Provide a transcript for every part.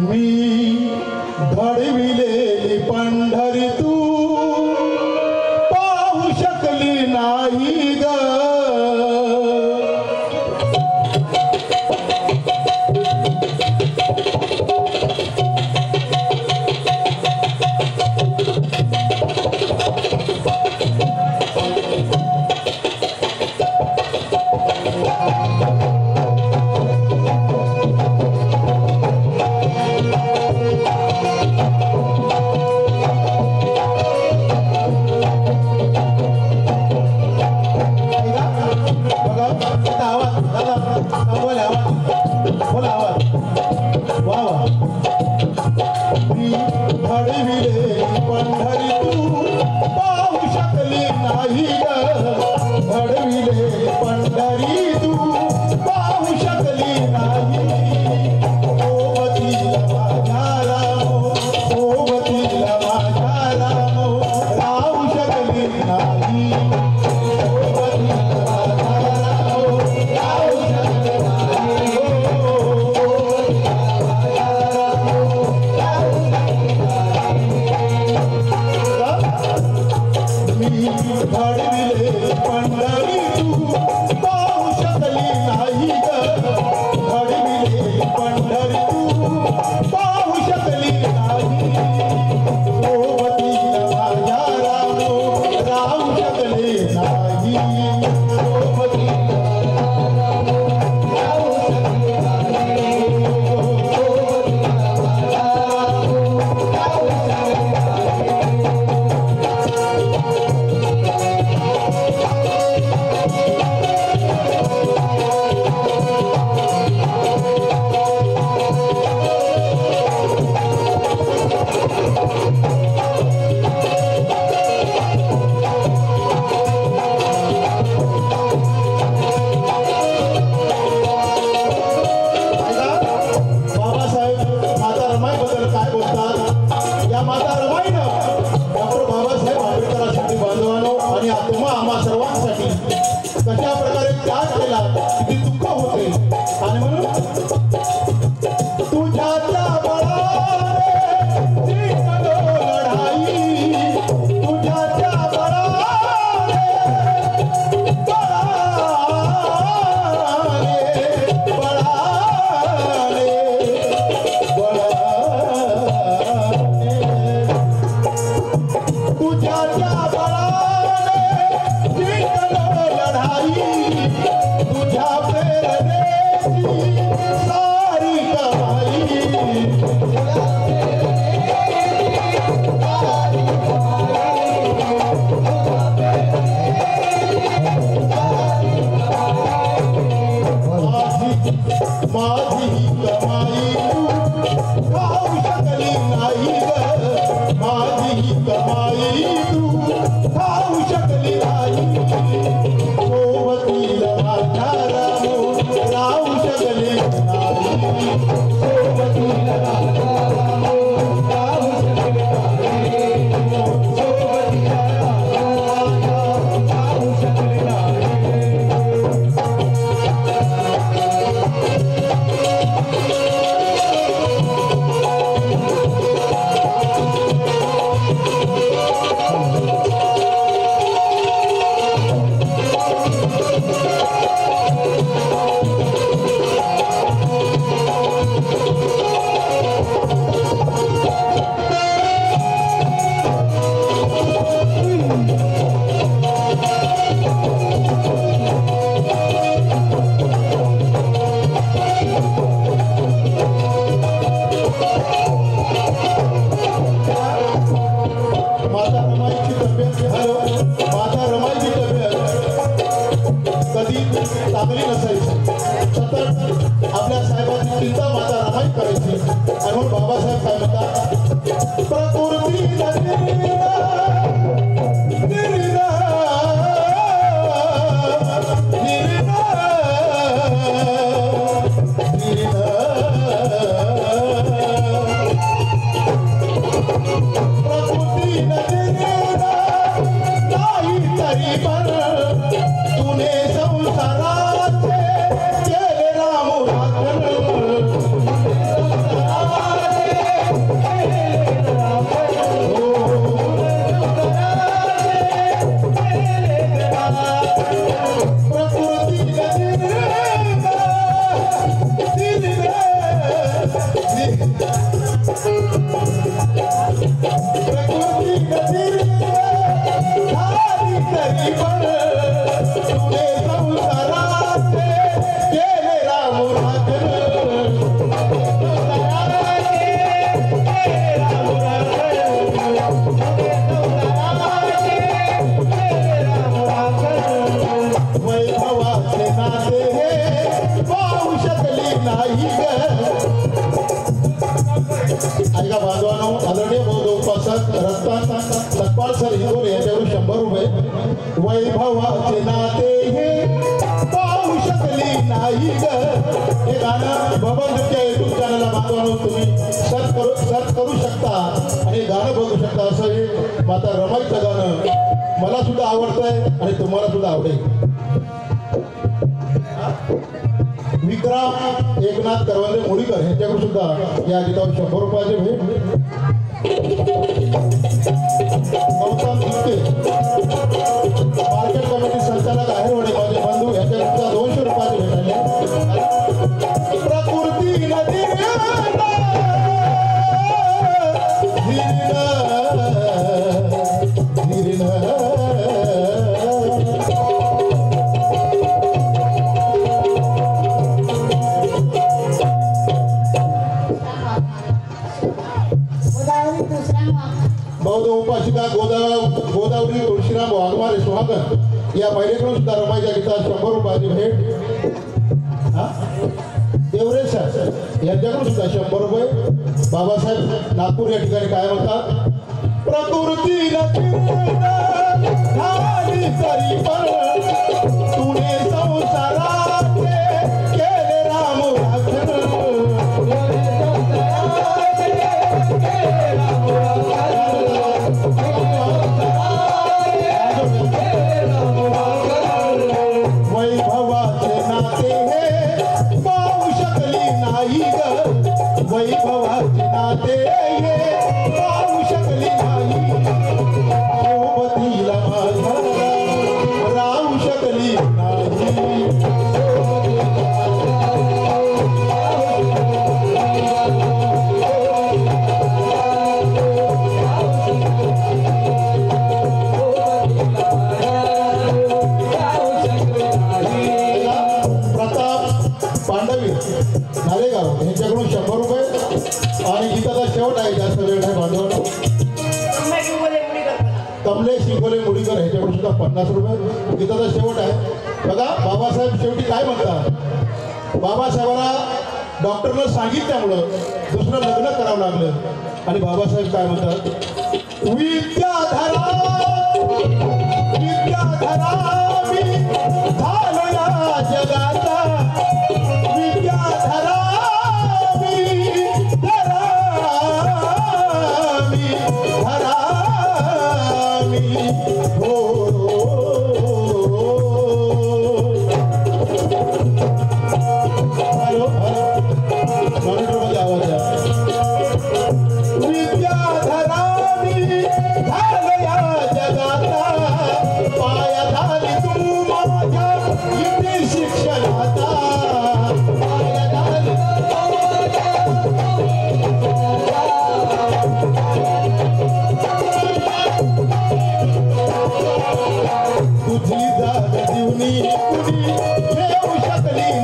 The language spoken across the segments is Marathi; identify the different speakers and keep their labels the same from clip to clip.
Speaker 1: मी घडविलेली पंढरी तू पाहू शकली नाही ग.
Speaker 2: तूने संसाराचे केले राम राखण
Speaker 1: नाही ग. ऐका बांधवांनो, आदरणीय बौद्ध उपासक रत्न सतपाल सर हिंगोले यांच्याकडून 100 रुपये. वैभवाचे नाते हे पाहू शकली नाही ग. हे गाणं बबन तुमच्या युट्यूब चॅनलला बांधवांनो तुम्ही सर्च करू शकता आणि हे गाणं बघू शकता. असं हे माता रमाईचं गाणं मला सुद्धा आवडतंय आणि तुम्हाला सुद्धा आवडेल. विक्रम एकनाथ करवंदे मुडीकर यांच्याकडून सुद्धा या गीतावर 100 रुपयाचे भेट. गौतम इतके मार्केट कमिटी संचालक आहेरवडे माझे बंधू यांच्याकडून सुद्धा 200 रुपयाचे भेट आले. प्रकृती नदी बौद्ध उपासिका गोदावरी तुळशीराम वाघमारे सुहागन या महिलेकडून सुद्धा रमाईच्या गीतात 100 रुपयाची भेट. देवरे सर यांच्याकडून सुद्धा 100 रुपये. बाबासाहेब नागपूर या ठिकाणी काय म्हणतात. प्रकृती झाली तरी पण तुने संसाराचे केले राम राखण. वैभवाचे नाते हे पाहू शकली नाही ग. वैभवाचे नाते हे पाहू शकली नाही. सोबतीला माझ्या राहू शकली नाही. नालेगाव यांच्याकडून 100 रुपये आणि गीताचा शेवट आहे. जास्त वेळ नाही भांडवल. कमलेश हिंगोले मुडीकर यांच्याकडून सुद्धा 50 रुपये. गीताचा शेवट आहे. बघा बाबासाहेब शेवटी काय म्हणतात. बाबासाहेबांना डॉक्टरनं सांगितल्यामुळं दुसरं लग्न करावं लागलं आणि बाबासाहेब काय म्हणतात. विद्याधरा विद्याधरा मी झालो या जगाचा. विद्याधरा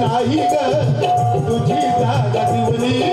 Speaker 1: नाही ग. तुझी जागा दिवली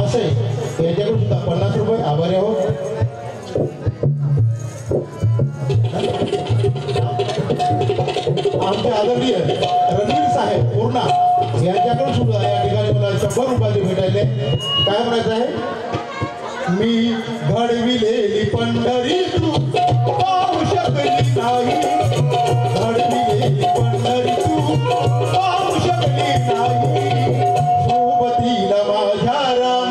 Speaker 1: वसई यांच्याकडून सुद्धा 50 रुपये आभारी आहोत. आमचे आदरणीय रणवीर साहेब पूर्णा यांच्याकडून सुद्धा या ठिकाणी मला 100 रुपये भेटायले. काय म्हणायचं आहे? मी घडविलेली पंढरी तू पाहू शकली नाही, घडविलेली पंढरी तू पाहू शकली नाही, सोबतीला माझ्या राम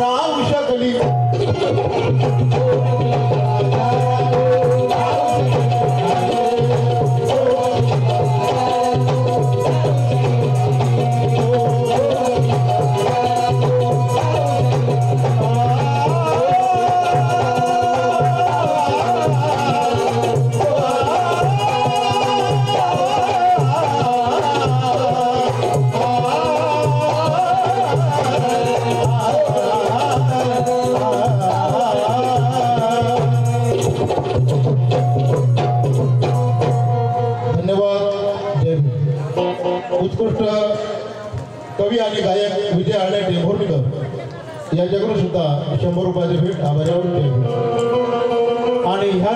Speaker 1: राहू शकली. उत्कृष्ट कवी आणि गायक विजय आळे टेंभुर्णीकर यांच्याकडून सुद्धा 100 रुपयाचे भेट आभारी आहोत. आणि ह्या